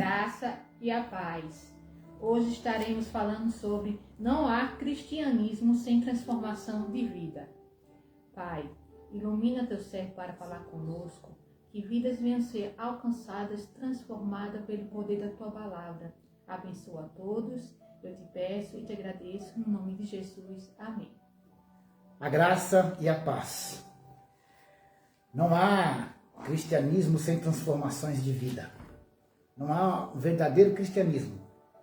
graça e a paz. Hoje estaremos falando sobre não há cristianismo sem transformação de vida. Pai, ilumina teu servo para falar conosco, que vidas venham ser alcançadas, transformadas pelo poder da tua palavra. Abençoa a todos, eu te peço e te agradeço, no nome de Jesus. Amém. A graça e a paz. Não há cristianismo sem transformações de vida. Não há um verdadeiro cristianismo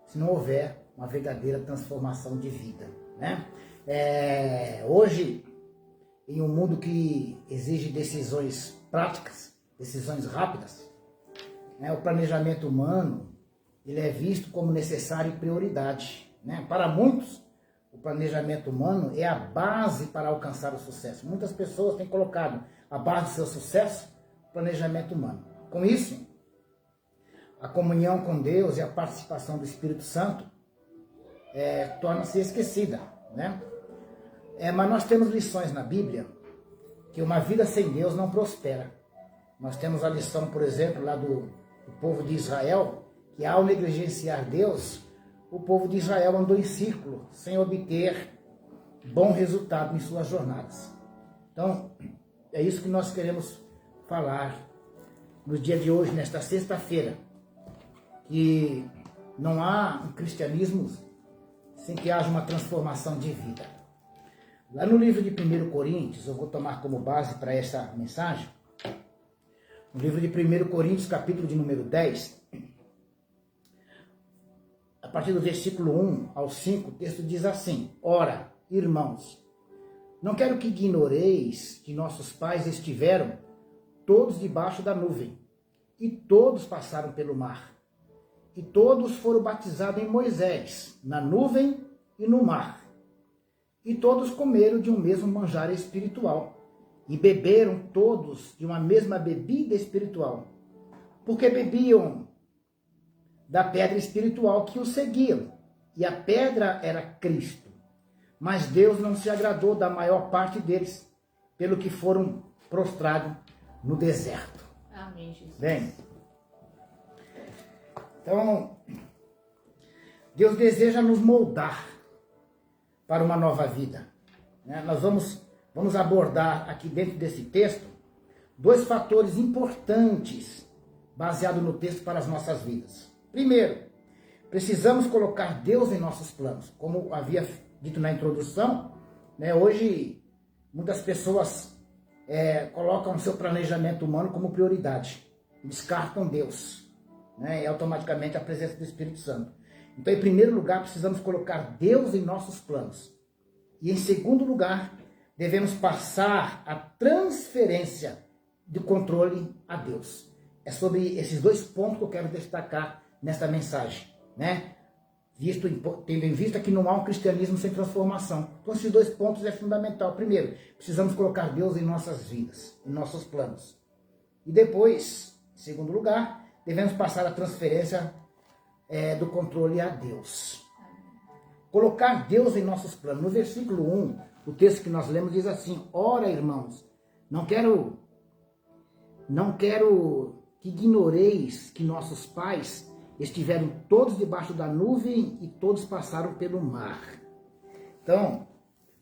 se não houver uma verdadeira transformação de vida, né? Hoje, em um mundo que exige decisões práticas, decisões rápidas, né, o planejamento humano ele é visto como necessário e prioridade, né? Para muitos, o planejamento humano é a base para alcançar o sucesso. Muitas pessoas têm colocado a base do seu sucesso no planejamento humano. Com isso, a comunhão com Deus e a participação do Espírito Santo torna-se esquecida, né? Mas nós temos lições na Bíblia que uma vida sem Deus não prospera. Nós temos a lição, por exemplo, lá do povo de Israel, que ao negligenciar Deus, o povo de Israel andou em círculo, sem obter bom resultado em suas jornadas. Então, é isso que nós queremos falar no dia de hoje, nesta sexta-feira, que não há um cristianismo sem que haja uma transformação de vida. Lá no livro de 1 Coríntios, eu vou tomar como base para essa mensagem, no livro de 1 Coríntios, capítulo de número 10, a partir do versículo 1 ao 5, o texto diz assim: Ora, irmãos, não quero que ignoreis que nossos pais estiveram todos debaixo da nuvem, e todos passaram pelo mar, e todos foram batizados em Moisés, na nuvem e no mar, e todos comeram de um mesmo manjar espiritual, e beberam todos de uma mesma bebida espiritual, porque bebiam da pedra espiritual que os seguiam, e a pedra era Cristo. Mas Deus não se agradou da maior parte deles, pelo que foram prostrados no deserto. Amém, Jesus. Bem, então, Deus deseja nos moldar para uma nova vida, né? Nós vamos abordar aqui dentro desse texto dois fatores importantes baseados no texto para as nossas vidas. Primeiro, precisamos colocar Deus em nossos planos. Como havia dito na introdução, né, hoje muitas pessoas colocam o seu planejamento humano como prioridade, descartam Deus, né, e automaticamente a presença do Espírito Santo. Então, em primeiro lugar, precisamos colocar Deus em nossos planos. E em segundo lugar, devemos passar a transferência de controle a Deus. É sobre esses dois pontos que eu quero destacar nesta mensagem, né? Tendo em vista que não há um cristianismo sem transformação. Então, esses dois pontos é fundamental. Primeiro, precisamos colocar Deus em nossas vidas, em nossos planos. E depois, em segundo lugar, devemos passar a transferência do controle a Deus. Colocar Deus em nossos planos. No versículo 1, o texto que nós lemos diz assim: Ora, irmãos, não quero que ignoreis que nossos pais estiveram todos debaixo da nuvem e todos passaram pelo mar. Então,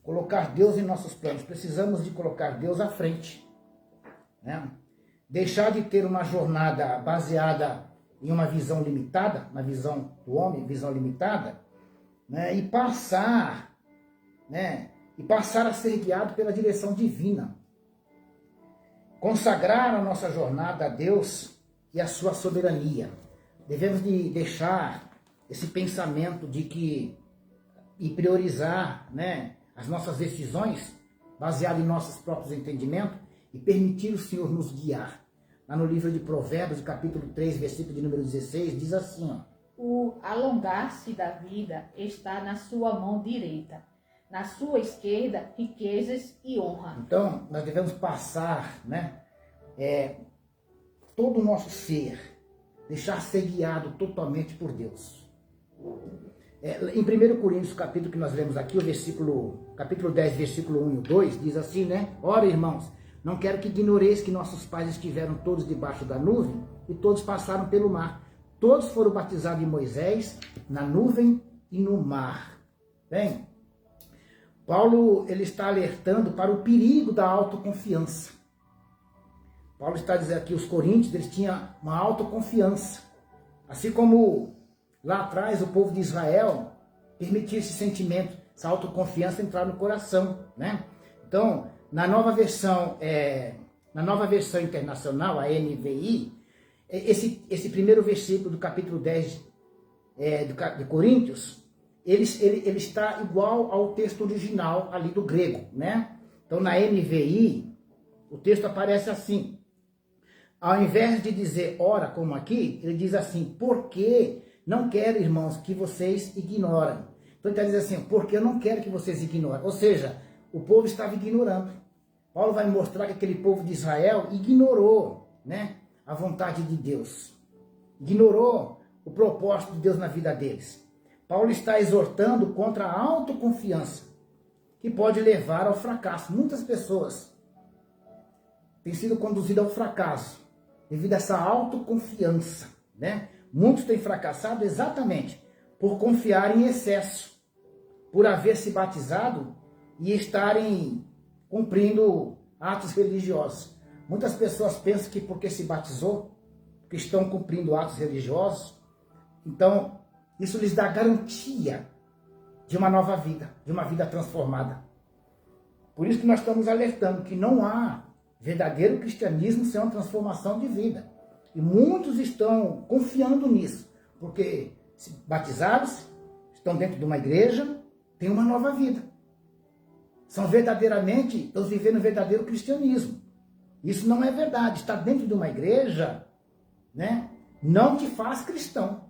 colocar Deus em nossos planos. Precisamos de colocar Deus à frente, né? Deixar de ter uma jornada baseada em uma visão limitada, na visão do homem, visão limitada, né? E passar a ser guiado pela direção divina. Consagrar a nossa jornada a Deus e a sua soberania. Devemos de deixar esse pensamento de que e priorizar, né, as nossas decisões baseado em nossos próprios entendimentos e permitir o Senhor nos guiar. Lá no livro de Provérbios, capítulo 3, versículo de número 16, diz assim, ó: O alongar-se da vida está na sua mão direita, na sua esquerda, riquezas e honra. Então, nós devemos passar, né, todo o nosso ser, deixar ser guiado totalmente por Deus. Em 1 Coríntios, capítulo que nós lemos aqui, capítulo 10, versículo 1 e 2, diz assim, né? Ora, irmãos, não quero que ignoreis que nossos pais estiveram todos debaixo da nuvem e todos passaram pelo mar. todos foram batizados em Moisés, na nuvem e no mar. Bem, Paulo ele está alertando para o perigo da autoconfiança. Paulo está dizendo que os coríntios eles tinham uma autoconfiança. Assim como lá atrás o povo de Israel permitia esse sentimento, essa autoconfiança entrar no coração, né? Então, na nova versão internacional, a NVI, esse primeiro versículo do capítulo 10 de Coríntios, ele está igual ao texto original ali do grego, né? Então, na NVI, o texto aparece assim. Ao invés de dizer ora, como aqui, ele diz assim, porque não quero, irmãos, que vocês ignorem. Então, ele está dizendo assim, porque eu não quero que vocês ignorem. Ou seja, o povo estava ignorando. Paulo vai mostrar que aquele povo de Israel ignorou, né, a vontade de Deus. Ignorou o propósito de Deus na vida deles. Paulo está exortando contra a autoconfiança, que pode levar ao fracasso. Muitas pessoas têm sido conduzidas ao fracasso devido a essa autoconfiança, né? Muitos têm fracassado exatamente por confiar em excesso, por haver se batizado e estarem cumprindo atos religiosos. Muitas pessoas pensam que porque se batizou, que estão cumprindo atos religiosos, então isso lhes dá garantia de uma nova vida, de uma vida transformada. Por isso que nós estamos alertando que não há verdadeiro cristianismo sem uma transformação de vida. E muitos estão confiando nisso, porque batizados, estão dentro de uma igreja, têm uma nova vida. Estão vivendo o verdadeiro cristianismo. Isso não é verdade. Estar dentro de uma igreja, né, não te faz cristão.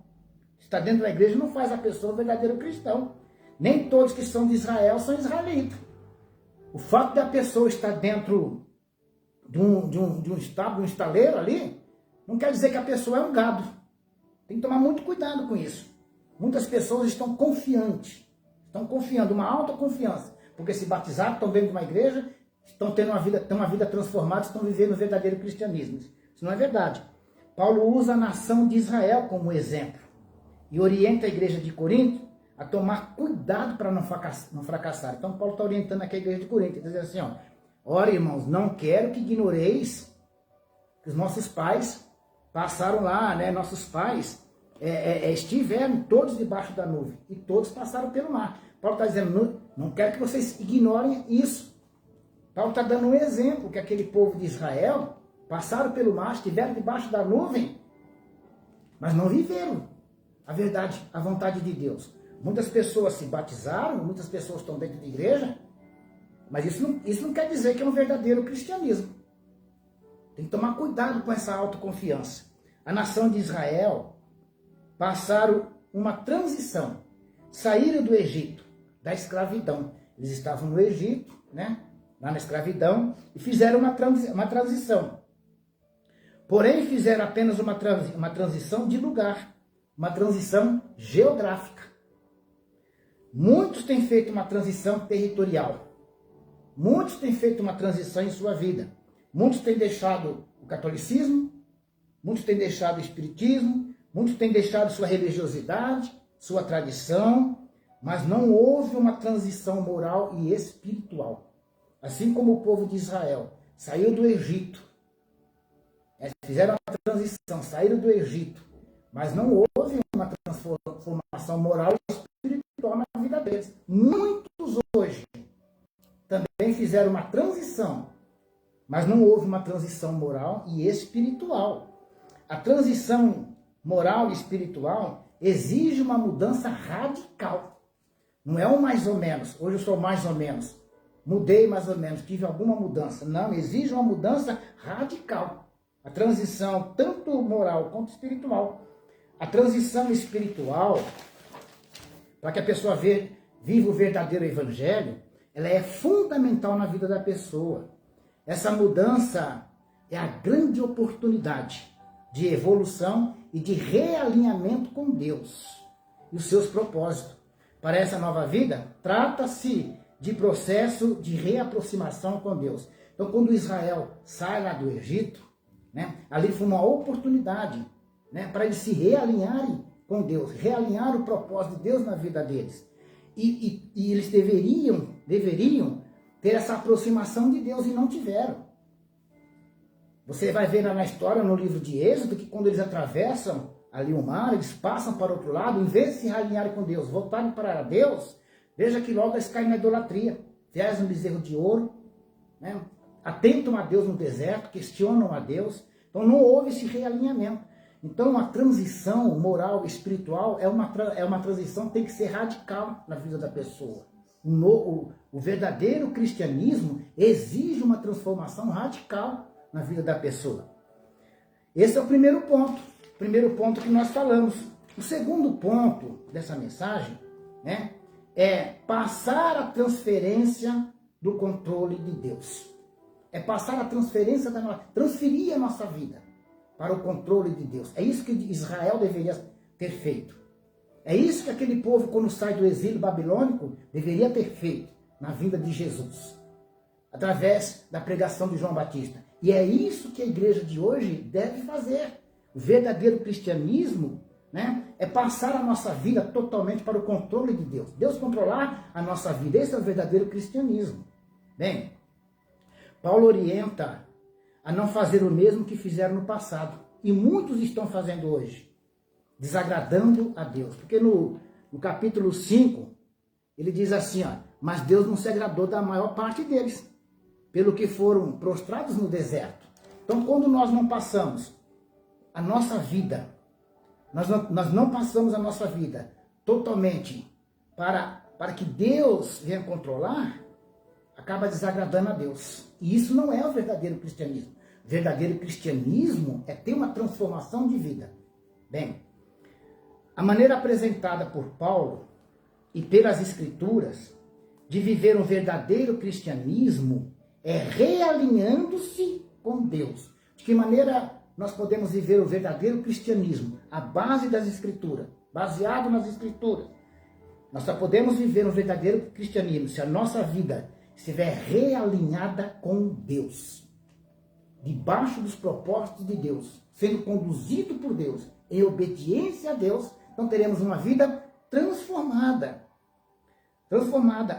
Estar dentro da igreja não faz a pessoa um verdadeiro cristão. Nem todos que são de Israel são israelitas. O fato da pessoa estar dentro de um estábulo, um estaleiro ali, não quer dizer que a pessoa é um gado. Tem que tomar muito cuidado com isso. Muitas pessoas estão confiantes. Estão confiando, uma autoconfiança. Porque se batizaram, estão dentro de uma igreja, estão tendo uma vida transformada, estão vivendo o verdadeiro cristianismo. Isso não é verdade. Paulo usa a nação de Israel como exemplo. E orienta a igreja de Corinto a tomar cuidado para não fracassar. Então Paulo está orientando aqui a igreja de Corinto. Ele diz assim, ó, ora irmãos, não quero que ignoreis que os nossos pais passaram lá, né? Nossos pais estiveram todos debaixo da nuvem e todos passaram pelo mar. Paulo está dizendo, não quero que vocês ignorem isso. Paulo está dando um exemplo que aquele povo de Israel passaram pelo mar, estiveram debaixo da nuvem, mas não viveram a verdade, a vontade de Deus. Muitas pessoas se batizaram, muitas pessoas estão dentro da igreja, mas isso não quer dizer que é um verdadeiro cristianismo. Tem que tomar cuidado com essa autoconfiança. A nação de Israel passaram uma transição. Saíram do Egito, da escravidão. Eles estavam no Egito, né, lá na escravidão, e fizeram uma transição. Porém, fizeram apenas uma transição de lugar, uma transição geográfica. Muitos têm feito uma transição territorial. Muitos têm feito uma transição em sua vida. Muitos têm deixado o catolicismo, muitos têm deixado o espiritismo, muitos têm deixado sua religiosidade, sua tradição, mas não houve uma transição moral e espiritual. Assim como o povo de Israel saiu do Egito, fizeram uma transição, saíram do Egito, mas não houve uma transformação moral e espiritual na vida deles. Muitos hoje também fizeram uma transição, mas não houve uma transição moral e espiritual. A transição moral e espiritual exige uma mudança radical. Não é um mais ou menos, hoje eu sou mais ou menos, mudei mais ou menos, tive alguma mudança. Não, exige uma mudança radical. A transição, tanto moral quanto espiritual. A transição espiritual, para que a pessoa viva o verdadeiro evangelho, ela é fundamental na vida da pessoa. Essa mudança é a grande oportunidade de evolução e de realinhamento com Deus e os seus propósitos. Para essa nova vida, trata-se de processo de reaproximação com Deus. Então, quando Israel sai lá do Egito, né, ali foi uma oportunidade né? Para eles se realinharem com Deus, realinhar o propósito de Deus na vida deles. E eles deveriam ter essa aproximação de Deus e não tiveram. Você vai ver na história, no livro de Êxodo, que quando eles atravessam ali o mar, eles passam para o outro lado, em vez de se realinharem com Deus, voltarem para Deus, veja que logo eles caem na idolatria. Fazem um bezerro de ouro, né? Atentam a Deus no deserto, questionam a Deus. Então não houve esse realinhamento. Então a transição moral e espiritual é uma transição que tem que ser radical na vida da pessoa. O verdadeiro cristianismo exige uma transformação radical na vida da pessoa. Esse é o primeiro ponto que nós falamos. O segundo ponto dessa mensagem, né, é passar a transferência do controle de Deus. É passar a transferência transferir a nossa vida para o controle de Deus. É isso que Israel deveria ter feito. É isso que aquele povo, quando sai do exílio babilônico, deveria ter feito na vinda de Jesus, através da pregação de João Batista. E é isso que a igreja de hoje deve fazer. O verdadeiro cristianismo, né, é passar a nossa vida totalmente para o controle de Deus. Deus controlar a nossa vida. Esse é o verdadeiro cristianismo. Bem, Paulo orienta a não fazer o mesmo que fizeram no passado. E muitos estão fazendo hoje, desagradando a Deus. Porque no capítulo 5, ele diz assim, ó, mas Deus não se agradou da maior parte deles, pelo que foram prostrados no deserto. Então, quando nós não passamos a nossa vida, nós não passamos a nossa vida totalmente para que Deus venha controlar, acaba desagradando a Deus. E isso não é o verdadeiro cristianismo. O verdadeiro cristianismo é ter uma transformação de vida. Bem, a maneira apresentada por Paulo e pelas Escrituras de viver um verdadeiro cristianismo é realinhando-se com Deus. De que maneira nós podemos viver o verdadeiro cristianismo? A base das Escrituras, baseado nas Escrituras. Nós só podemos viver um verdadeiro cristianismo se a nossa vida estiver realinhada com Deus, debaixo dos propósitos de Deus, sendo conduzido por Deus, em obediência a Deus. Então teremos uma vida transformada.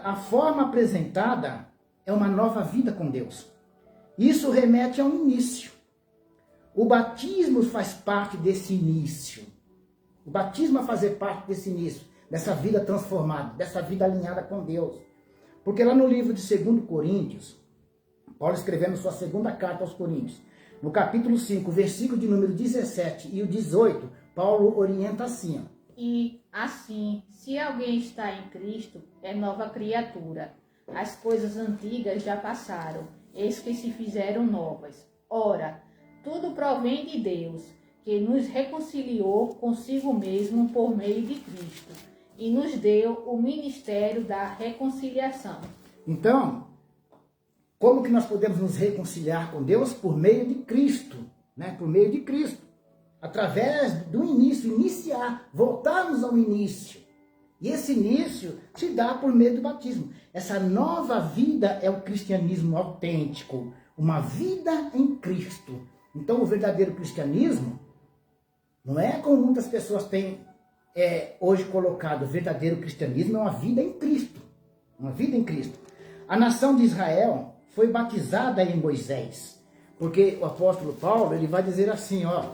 A forma apresentada é uma nova vida com Deus. Isso remete a um início. O batismo faz parte desse início. O batismo vai fazer parte desse início, dessa vida transformada, dessa vida alinhada com Deus. Porque lá no livro de 2 Coríntios, Paulo escrevendo sua segunda carta aos Coríntios, no capítulo 5, versículo de número 17 e o 18, Paulo orienta assim, ó. E assim, se alguém está em Cristo, é nova criatura. As coisas antigas já passaram, eis que se fizeram novas. Ora, tudo provém de Deus, que nos reconciliou consigo mesmo por meio de Cristo, e nos deu o ministério da reconciliação. Então, como que nós podemos nos reconciliar com Deus? Por meio de Cristo, né? Por meio de Cristo. Através do início, iniciar, voltarmos ao início. E esse início se dá por meio do batismo. Essa nova vida é o cristianismo autêntico, uma vida em Cristo. Então o verdadeiro cristianismo não é como muitas pessoas têm hoje colocado. O verdadeiro cristianismo é uma vida em Cristo. Uma vida em Cristo. A nação de Israel foi batizada em Moisés. Porque o apóstolo Paulo, ele vai dizer assim, ó,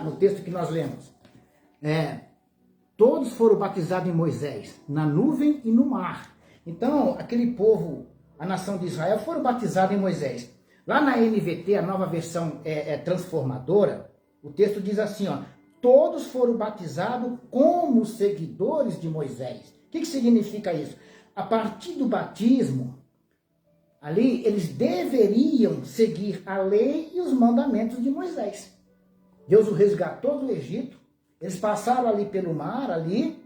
no texto que nós lemos. Todos foram batizados em Moisés, na nuvem e no mar. Então, aquele povo, a nação de Israel, foram batizados em Moisés. Lá na NVT, a nova versão transformadora, o texto diz assim, ó, todos foram batizados como seguidores de Moisés. O que significa isso? A partir do batismo, ali, eles deveriam seguir a lei e os mandamentos de Moisés. Deus o resgatou do Egito. Eles passaram ali pelo mar,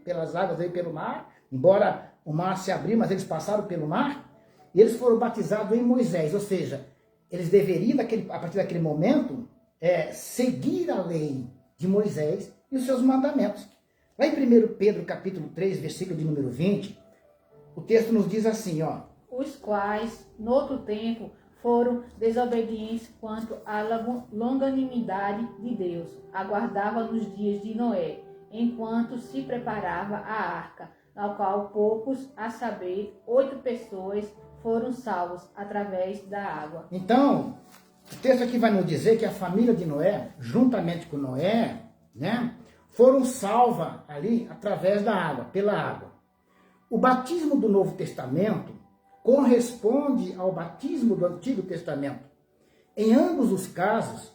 pelas águas aí pelo mar, embora o mar se abriu, mas eles passaram pelo mar, e eles foram batizados em Moisés, ou seja, eles deveriam, a partir daquele momento, seguir a lei de Moisés e os seus mandamentos. Lá em 1 Pedro, capítulo 3, versículo de número 20, o texto nos diz assim, ó. Os quais, no outro tempo, foram desobedientes quanto à longanimidade de Deus. Aguardava nos dias de Noé, enquanto se preparava a arca, na qual poucos, a saber, 8 pessoas, foram salvos através da água. Então, o texto aqui vai nos dizer que a família de Noé, juntamente com Noé, né, foram salvas ali através da água, pela água. O batismo do Novo Testamento corresponde ao batismo do Antigo Testamento. Em ambos os casos,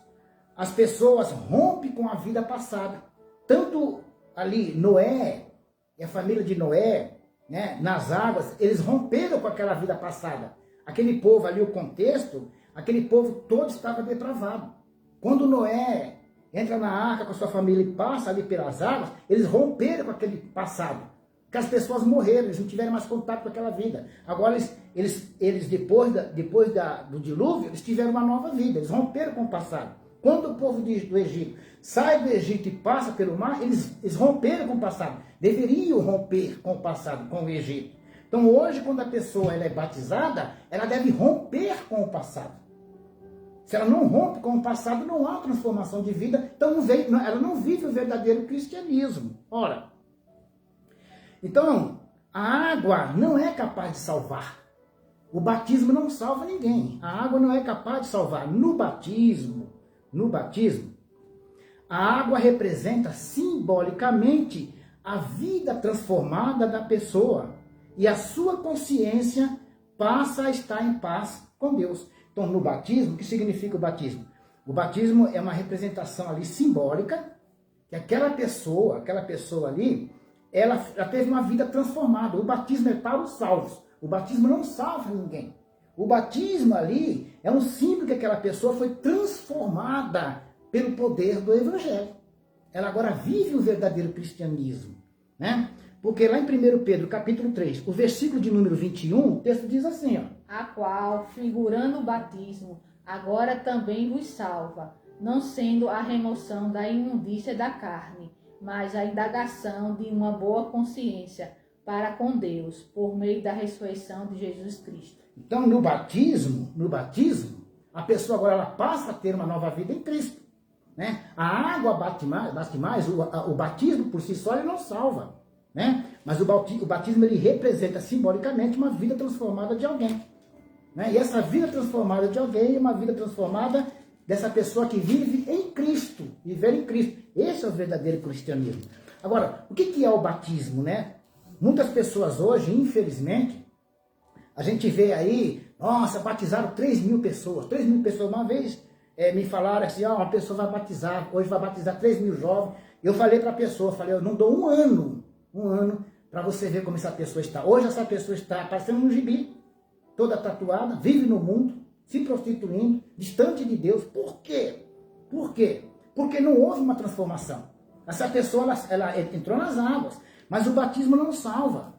as pessoas rompem com a vida passada. Tanto ali Noé e a família de Noé, né, nas águas, eles romperam com aquela vida passada. Aquele povo ali, o contexto, aquele povo todo estava depravado. Quando Noé entra na arca com a sua família e passa ali pelas águas, eles romperam com aquele passado. Porque as pessoas morreram, eles não tiveram mais contato com aquela vida. Agora, eles depois do dilúvio, eles tiveram uma nova vida, eles romperam com o passado. Quando o povo do Egito sai do Egito e passa pelo mar, eles romperam com o passado. Deveriam romper com o passado, com o Egito. Então, hoje, quando a pessoa ela é batizada, ela deve romper com o passado. Se ela não rompe com o passado, não há transformação de vida, então ela não vive o verdadeiro cristianismo. Ora, então, a água não é capaz de salvar. O batismo não salva ninguém. A água não é capaz de salvar. No batismo, a água representa simbolicamente a vida transformada da pessoa e a sua consciência passa a estar em paz com Deus. Então, no batismo, o que significa o batismo? O batismo é uma representação ali simbólica que aquela pessoa ali, ela teve uma vida transformada. O batismo é para os salvos. O batismo não salva ninguém. O batismo ali é um símbolo que aquela pessoa foi transformada pelo poder do Evangelho. Ela agora vive o verdadeiro cristianismo, né? Porque lá em 1 Pedro, capítulo 3, o versículo de número 21, o texto diz assim, ó. A qual, figurando o batismo, agora também vos salva, não sendo a remoção da imundícia da carne, mas a indagação de uma boa consciência para com Deus, por meio da ressurreição de Jesus Cristo. Então, no batismo, a pessoa agora ela passa a ter uma nova vida em Cristo, né? A água bate mais, o batismo por si só ele não salva, né? Mas o batismo ele representa simbolicamente uma vida transformada de alguém, né? E essa vida transformada de alguém é uma vida transformada dessa pessoa que vive em Cristo, viver em Cristo. Esse é o verdadeiro cristianismo. Agora, o que é o batismo, né? Muitas pessoas hoje, infelizmente, a gente vê aí, nossa, batizaram 3.000 pessoas. 3.000 pessoas. Uma vez me falaram assim, uma pessoa vai batizar, hoje vai batizar 3.000 jovens. Eu falei para a pessoa, eu não dou um ano para você ver como essa pessoa está. Hoje essa pessoa está parecendo um gibi, toda tatuada, vive no mundo, se prostituindo, distante de Deus. Por quê? Por quê? Porque não houve uma transformação. Essa pessoa, ela entrou nas águas, mas o batismo não salva.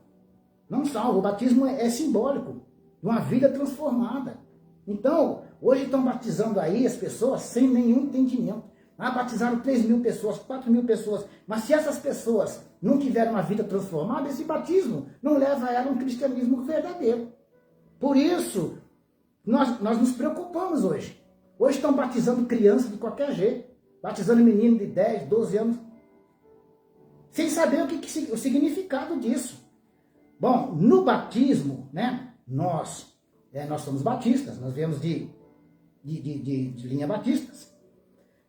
Não salva. O batismo é simbólico de uma vida transformada. Então, hoje estão batizando aí as pessoas sem nenhum entendimento. Batizaram 3.000 pessoas, 4.000 pessoas. Mas se essas pessoas não tiverem uma vida transformada, esse batismo não leva ela a um cristianismo verdadeiro. Por isso, nós nos preocupamos hoje. Hoje estão batizando crianças de qualquer jeito. Batizando menino de 10, 12 anos. Sem saber o significado disso. Bom, no batismo, né, nós somos batistas, nós viemos de linha batistas.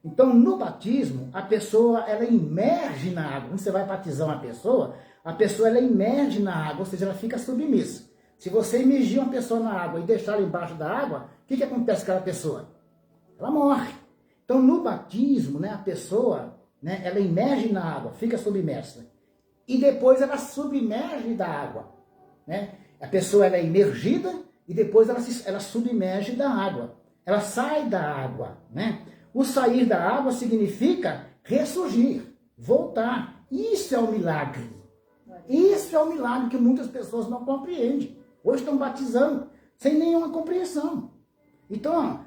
Então, no batismo, a pessoa, ela imerge na água. Quando você vai batizar uma pessoa, a pessoa, ela imerge na água, ou seja, ela fica submissa. Se você imergir uma pessoa na água e deixar ela embaixo da água, o que acontece com aquela pessoa? Ela morre. Então, no batismo, né, a pessoa, né, ela imerge na água, fica submersa. E depois ela submerge da água. Né? A pessoa ela é imergida e depois ela submerge da água. Ela sai da água. Né? O sair da água significa ressurgir, voltar. Isso é o milagre. Isso é o milagre que muitas pessoas não compreendem. Hoje estão batizando sem nenhuma compreensão. Então,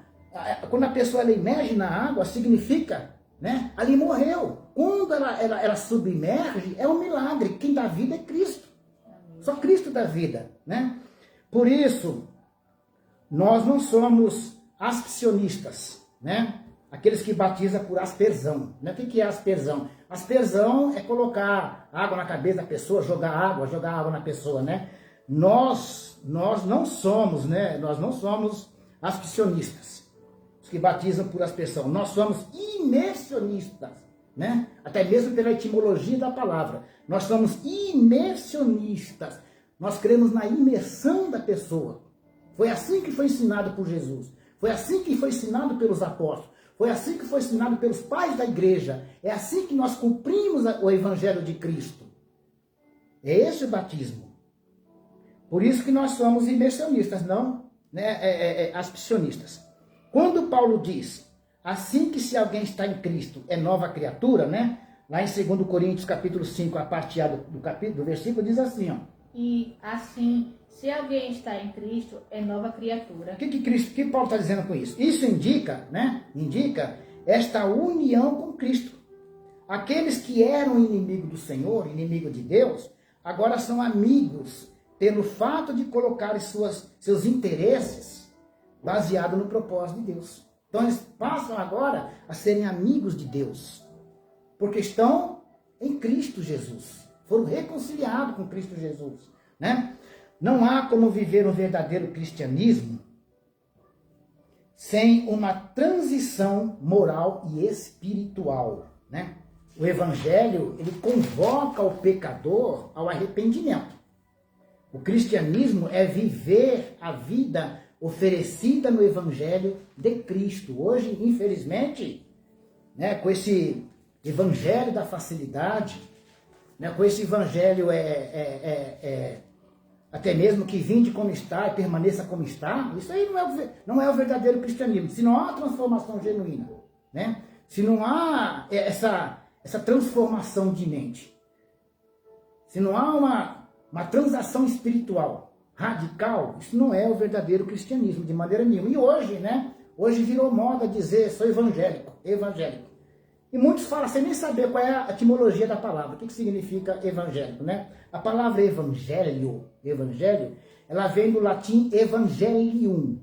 quando a pessoa ela emerge na água, significa, né, ali morreu. Quando ela submerge, é um milagre. Quem dá vida é Cristo. Só Cristo dá vida. Né? Por isso, nós não somos aspersionistas, né? Aqueles que batizam por aspersão. Né? O que é aspersão? Aspersão é colocar água na cabeça da pessoa, jogar água na pessoa, né? Nós não somos, né? Nós não somos aspersionistas, os que batizam por aspersão. Nós somos imersionistas, né? Até mesmo pela etimologia da palavra. Nós somos imersionistas. Nós cremos na imersão da pessoa. Foi assim que foi ensinado por Jesus. Foi assim que foi ensinado pelos apóstolos. Foi assim que foi ensinado pelos pais da igreja. É assim que nós cumprimos o evangelho de Cristo. É esse o batismo. Por isso que nós somos imersionistas, não, né, aspersionistas. Quando Paulo diz, assim que se alguém está em Cristo é nova criatura, né? Lá em 2 Coríntios capítulo 5, a parte A do versículo, diz assim, ó. E assim, se alguém está em Cristo, é nova criatura. O que Paulo está dizendo com isso? Isso indica, né? Indica esta união com Cristo. Aqueles que eram inimigo do Senhor, inimigo de Deus, agora são amigos pelo fato de colocar seus interesses baseados no propósito de Deus. Então eles passam agora a serem amigos de Deus, porque estão em Cristo Jesus. Foram reconciliados com Cristo Jesus, né? Não há como viver um verdadeiro cristianismo sem uma transição moral e espiritual, né? O evangelho, ele convoca o pecador ao arrependimento. O cristianismo é viver a vida oferecida no evangelho de Cristo. Hoje, infelizmente, né, com esse evangelho da facilidade, né, com esse evangelho até mesmo que vinde como está e permaneça como está, isso aí não é o verdadeiro cristianismo. Se não há transformação genuína, né? Se não há essa transformação de mente, se não há uma transação espiritual radical, isso não é o verdadeiro cristianismo, de maneira nenhuma. E hoje, né? Hoje virou moda dizer, sou evangélico. E muitos falam sem nem saber qual é a etimologia da palavra, o que significa evangélico, né? A palavra evangelho, ela vem do latim evangelium,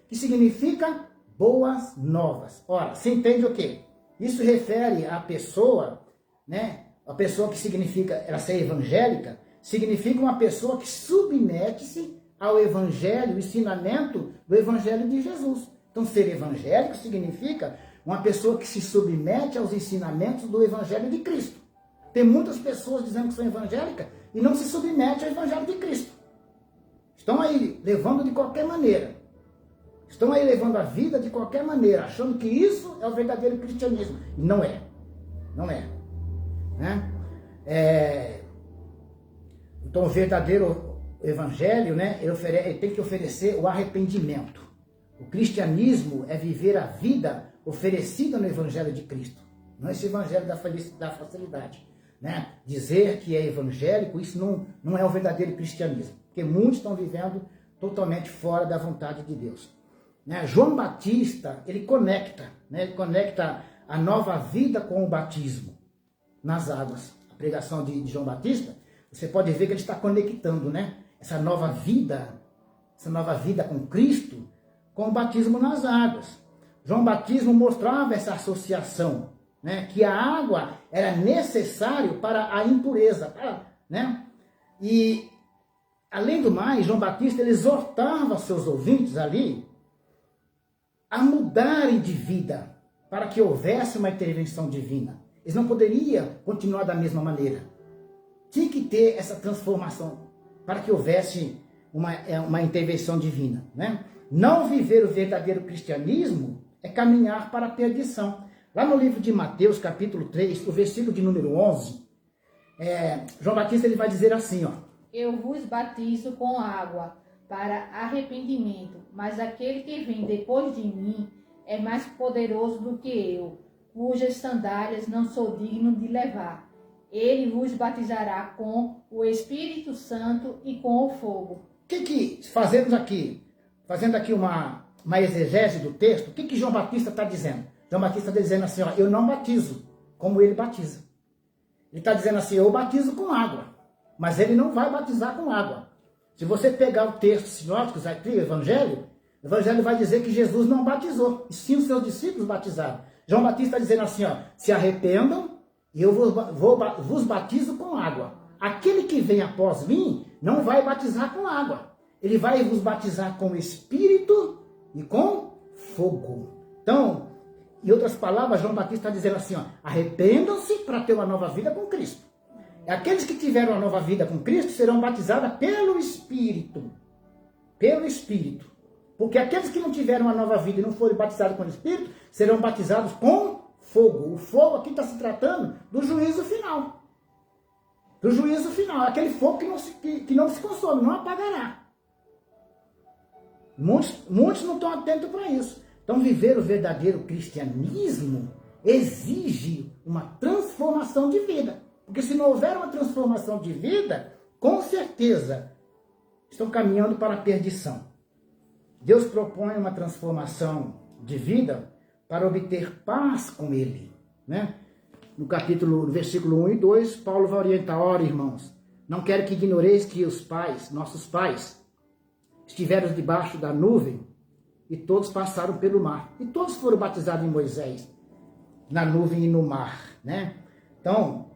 que significa boas novas. Ora, você entende o quê? Isso refere à pessoa, né? A pessoa que significa ela ser evangélica, significa uma pessoa que submete-se ao evangelho, ensinamento do evangelho de Jesus. Então, ser evangélico significa uma pessoa que se submete aos ensinamentos do evangelho de Cristo. Tem muitas pessoas dizendo que são evangélicas e não se submetem ao evangelho de Cristo. Estão aí levando de qualquer maneira. Estão aí levando a vida de qualquer maneira, achando que isso é o verdadeiro cristianismo. E não é. Não é. Né? Então o verdadeiro evangelho, né, ele tem que oferecer o arrependimento. O cristianismo é viver a vida oferecida no evangelho de Cristo. Não esse evangelho da facilidade. Né? Dizer que é evangélico, isso não é o verdadeiro cristianismo. Porque muitos estão vivendo totalmente fora da vontade de Deus. Né? João Batista, ele conecta a nova vida com o batismo nas águas. A pregação de João Batista, você pode ver que ele está conectando, né? essa nova vida com Cristo, com o batismo nas águas. João Batista mostrava essa associação, né? Que a água era necessário para a impureza, né? E, além do mais, João Batista ele exortava seus ouvintes ali a mudarem de vida para que houvesse uma intervenção divina. Eles não poderiam continuar da mesma maneira. Tinha que ter essa transformação para que houvesse uma intervenção divina, né? Não viver o verdadeiro cristianismo é caminhar para a perdição. Lá no livro de Mateus, capítulo 3, o versículo de número 11, João Batista ele vai dizer assim, ó. Eu vos batizo com água para arrependimento, mas aquele que vem depois de mim é mais poderoso do que eu, cujas sandálias não sou digno de levar. Ele vos batizará com o Espírito Santo e com o fogo. O que fazendo aqui uma exegese do texto, o que João Batista está dizendo? João Batista está dizendo assim, ó, eu não batizo como ele batiza. Ele está dizendo assim, eu batizo com água, mas ele não vai batizar com água. Se você pegar o texto sinótico, aqui, o Evangelho vai dizer que Jesus não batizou, e sim os seus discípulos batizaram. João Batista está dizendo assim, ó, se arrependam e eu vos batizo com água. Aquele que vem após mim não vai batizar com água. Ele vai vos batizar com Espírito e com fogo. Então, em outras palavras, João Batista está dizendo assim, ó, arrependam-se para ter uma nova vida com Cristo. Aqueles que tiveram uma nova vida com Cristo serão batizados pelo Espírito. Pelo Espírito. Porque aqueles que não tiveram uma nova vida e não foram batizados com o Espírito, serão batizados com fogo. O fogo aqui está se tratando do juízo final. Do juízo final. Aquele fogo que não se consome, não apagará. Muitos não estão atentos para isso. Então, viver o verdadeiro cristianismo exige uma transformação de vida. Porque se não houver uma transformação de vida, com certeza estão caminhando para a perdição. Deus propõe uma transformação de vida para obter paz com Ele, né? No versículo 1 e 2, Paulo vai orientar, ora, irmãos, não quero que ignoreis que os pais, nossos pais, estiveram debaixo da nuvem e todos passaram pelo mar. E todos foram batizados em Moisés, na nuvem e no mar, né? Então,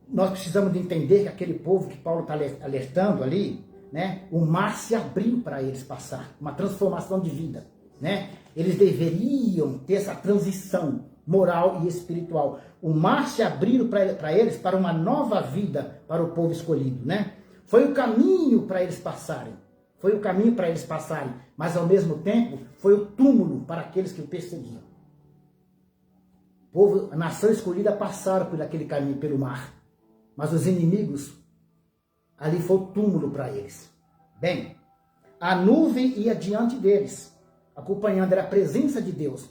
nós precisamos de entender que aquele povo que Paulo está alertando ali, né, o mar se abriu para eles passar, uma transformação de vida, né? Eles deveriam ter essa transição moral e espiritual. O mar se abriu para eles para uma nova vida para o povo escolhido, né? Foi o caminho para eles passarem. Foi o caminho para eles passarem, mas ao mesmo tempo foi o túmulo para aqueles que o perseguiam. O povo, a nação escolhida passaram por aquele caminho, pelo mar. Mas os inimigos, ali foi o túmulo para eles. Bem, a nuvem ia diante deles, acompanhando, era a presença de Deus,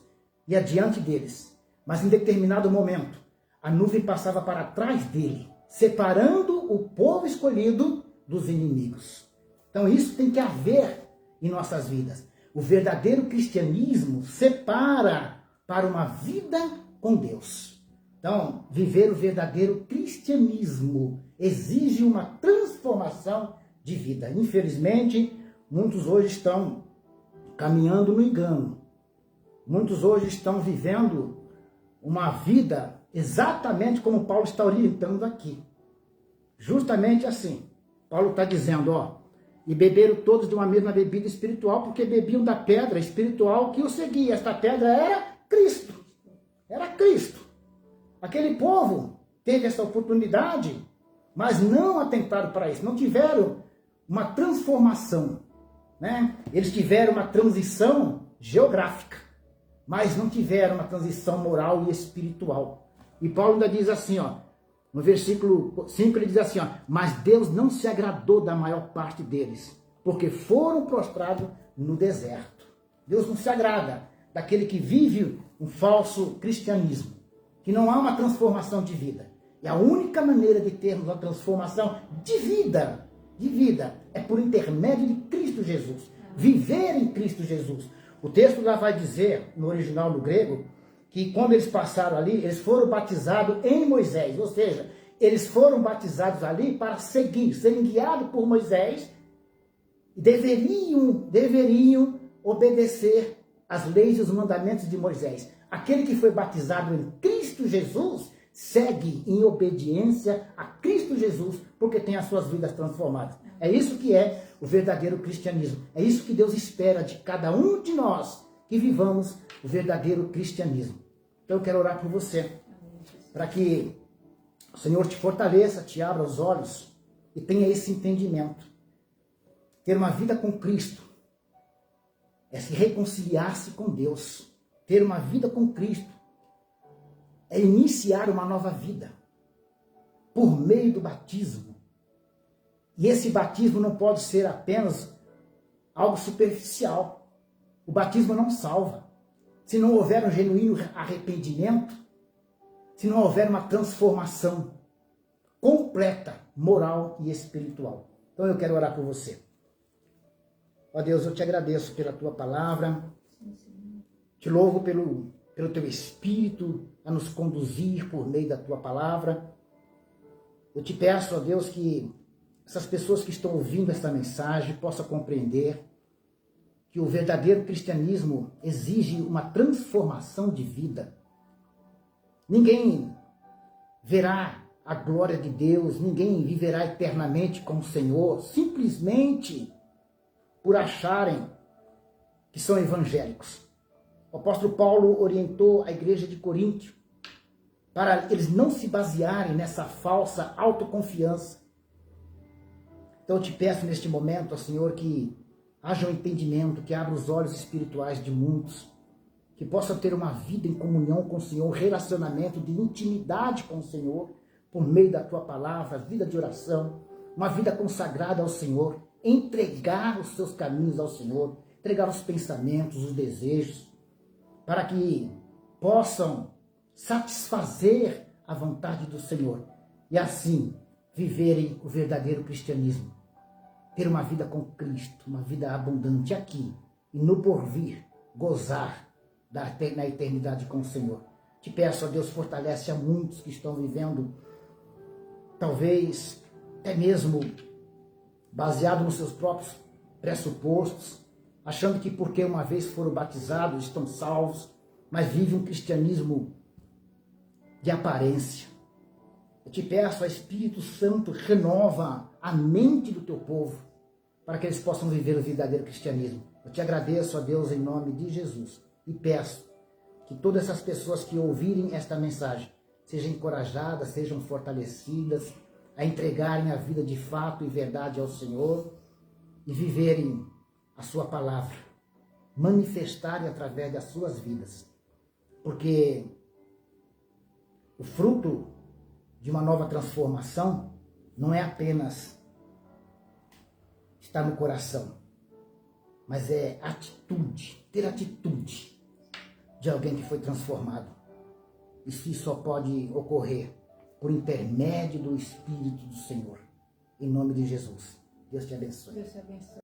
ia diante deles. Mas em determinado momento, a nuvem passava para trás dele, separando o povo escolhido dos inimigos. Então isso tem que haver em nossas vidas. O verdadeiro cristianismo separa para uma vida com Deus. Então, viver o verdadeiro cristianismo exige uma transformação de vida. Infelizmente, muitos hoje estão caminhando no engano. Muitos hoje estão vivendo uma vida exatamente como Paulo está orientando aqui. Justamente assim. Paulo está dizendo, ó, e beberam todos de uma mesma bebida espiritual, porque bebiam da pedra espiritual que o seguia. Esta pedra era Cristo. Era Cristo. Aquele povo teve essa oportunidade, mas não atentaram para isso. Não tiveram uma transformação, né? Eles tiveram uma transição geográfica, mas não tiveram uma transição moral e espiritual. E Paulo ainda diz assim, ó, no versículo 5 ele diz assim, ó, mas Deus não se agradou da maior parte deles, porque foram prostrados no deserto. Deus não se agrada daquele que vive um falso cristianismo, que não há uma transformação de vida. E a única maneira de termos uma transformação de vida é por intermédio de Cristo Jesus. Viver em Cristo Jesus. O texto lá vai dizer, no original no grego, que quando eles passaram ali, eles foram batizados em Moisés. Ou seja, eles foram batizados ali para seguir, serem guiados por Moisés, e deveriam obedecer as leis e os mandamentos de Moisés. Aquele que foi batizado em Cristo Jesus segue em obediência a Cristo Jesus, porque tem as suas vidas transformadas. É isso que é o verdadeiro cristianismo. É isso que Deus espera de cada um de nós, que vivamos o verdadeiro cristianismo. Então eu quero orar por você, para que o Senhor te fortaleça, te abra os olhos e tenha esse entendimento. Ter uma vida com Cristo é se reconciliar-se com Deus. Ter uma vida com Cristo é iniciar uma nova vida por meio do batismo. E esse batismo não pode ser apenas algo superficial. O batismo não salva. Se não houver um genuíno arrependimento, se não houver uma transformação completa, moral e espiritual. Então eu quero orar por você. Ó Deus, eu te agradeço pela tua palavra. Te louvo pelo teu Espírito a nos conduzir por meio da tua palavra. Eu te peço, ó Deus, que essas pessoas que estão ouvindo esta mensagem possam compreender que o verdadeiro cristianismo exige uma transformação de vida. Ninguém verá a glória de Deus, ninguém viverá eternamente com o Senhor, simplesmente por acharem que são evangélicos. O apóstolo Paulo orientou a igreja de Corinto para eles não se basearem nessa falsa autoconfiança. Então eu te peço neste momento, ó Senhor, que haja um entendimento, que abra os olhos espirituais de muitos, que possam ter uma vida em comunhão com o Senhor, um relacionamento de intimidade com o Senhor, por meio da Tua palavra, vida de oração, uma vida consagrada ao Senhor, entregar os seus caminhos ao Senhor, entregar os pensamentos, os desejos, para que possam satisfazer a vontade do Senhor e assim viverem o verdadeiro cristianismo. Ter uma vida com Cristo, uma vida abundante aqui e no porvir, gozar na eternidade com o Senhor. Te peço, ó Deus, fortalece a muitos que estão vivendo, talvez até mesmo baseado nos seus próprios pressupostos, achando que porque uma vez foram batizados estão salvos, mas vivem um cristianismo de aparência. Eu te peço, ó Espírito Santo, renova a mente do teu povo, para que eles possam viver o verdadeiro cristianismo. Eu te agradeço, ó Deus, em nome de Jesus, e peço que todas essas pessoas que ouvirem esta mensagem sejam encorajadas, sejam fortalecidas a entregarem a vida de fato e verdade ao Senhor e viverem a sua palavra, manifestarem através das suas vidas. Porque o fruto de uma nova transformação não é apenas estar no coração, mas é atitude, ter atitude de alguém que foi transformado. Isso só pode ocorrer por intermédio do Espírito do Senhor. Em nome de Jesus. Deus te abençoe. Deus te abençoe.